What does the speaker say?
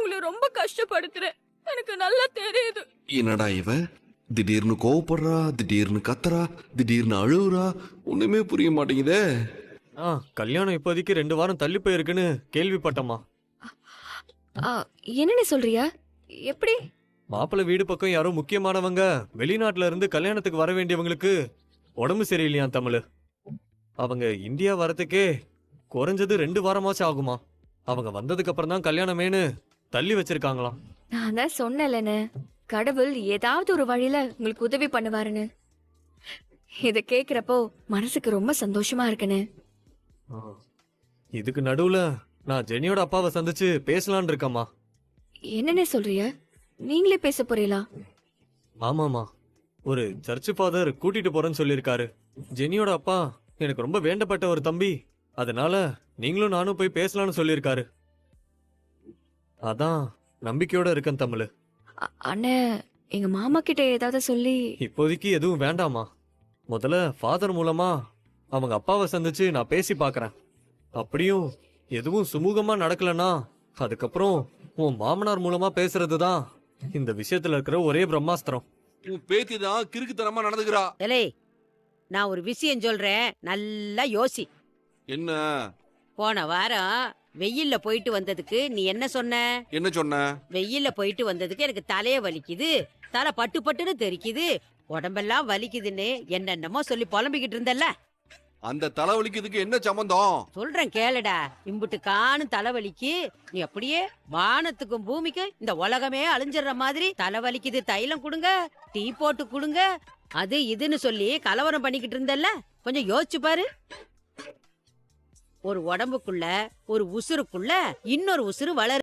அவங்கள ரொம்ப கஷ்டப்படுத்துறேன். எனக்கு நல்லா தெரியுது. என்னடா இவ திடீர்னு கோவப்படுறா, திடீர்னு கத்துறா, திடீர்னு அழுவுறா, ஒண்ணுமே புரிய மாட்டேங்குதே. கல்யாணம் இப்போதைக்கு 2 வாரம் தள்ளி போயிருக்குன்னு கேள்விப்பட்டம்மா. என்னன்னு சொல்றியா? எப்படி? மாப்பிள்ளை வீடு பக்கம் யாரோ முக்கியமானவங்க வெளிநாட்டுல இருந்து கல்யாணத்துக்கு வர வேண்டியவங்களுக்கு உடம்பு சரியில்லையா தமிழ். அவங்க இந்தியா வரத்துக்கே குறைஞ்சது 2 வாரமாச்சும் ஆகுமா. அவங்க வந்ததுக்கு அப்புறம் தான் கல்யாணமேனு தள்ளி வச்சிருக்காங்களாம். நான் தான் சொன்னேன்லண்ணே, கடவுள் ஏதாவது ஒரு வழியில உங்களுக்கு உதவி பண்ணுவாருன்னு. இத கேக்குறப்போ மனசுக்கு ரொம்ப சந்தோஷமா இருக்குன்னு. இதுக்கு நடுவுல நான் ஜெனியோட அப்பாவை சந்திச்சு பேசலான் இருக்கம்மா. என்னன்னு சொல்றிய? நீங்களே பேச போறீங்களா? ஆமாமா, ஒரு சர்ச் ஃபாதர் கூட்டிட்டு போறேன்னு சொல்லியிருக்காரு. ஜெனியோட அப்பா எனக்கு ரொம்ப வேண்டப்பட்ட ஒரு தம்பி, அதனால நீங்களும் நானும் போய் பேசலாம்னு சொல்லியிருக்காரு. அதான் நம்பிக்கையோட இருக்கேன் தமிழ். அண்ணே, எங்க மாமா கிட்ட ஏதாவது சொல்லி. இப்போதைக்கு எதுவும் வேண்டாமா. முதல்ல ஃபாதர் மூலமா அவங்க அப்பாவை சந்திச்சு நான் பேசி பாக்குறேன். அப்படியும் எதுவும் சுமூகமா நடக்கலன்னா அதுக்கப்புறம் உன் மாமனார் மூலமா பேசுறதுதான் இந்த விஷயத்துல இருக்கிற ஒரே பிரம்மாஸ்திரம். உன் பேத்தி தான் கிறுக்குத்தனமா நடந்துக்கிறா. ஏலே, நான் ஒரு விஷயம் சொல்றேன், நல்லா யோசி. என்ன? போன வாரம் வெயில்ல போயிட்டு வந்ததுக்கு நீ என்ன சொன்ன? என்ன சொன்ன? வெயில்ல போயிட்டு வந்ததுக்கு எனக்கு தலைய வலிக்குது, தலை பட்டு பட்டுன்னு தெரிக்குது, உடம்பெல்லாம் வலிக்குதுன்னு என்னென்னமோ சொல்லி புலம்பிக்கிட்டு இருந்தல்ல. அந்த தலைவலிக்கு என்ன சம்பந்தம்? சொல்றேன் கேளுடா. இம்புட்டு காணும் தலைவலிக்கு நீ அப்படியே வானத்துக்கும் பூமிக்கும் இந்த உலகமே அழிஞ்சிடுற மாதிரி தலைவலிக்குது, தைலம் கொடுங்க, டீ போட்டு கொடுங்க, அது இதுன்னு சொல்லி கலவரம் பண்ணிக்கிட்டு இருந்தல்ல. கொஞ்சம் யோசிச்சு பாரு. ஒரு உடம்புக்குள்ள ஒரு உசுருக்குள்ள இன்னொரு உசுறு வளரு.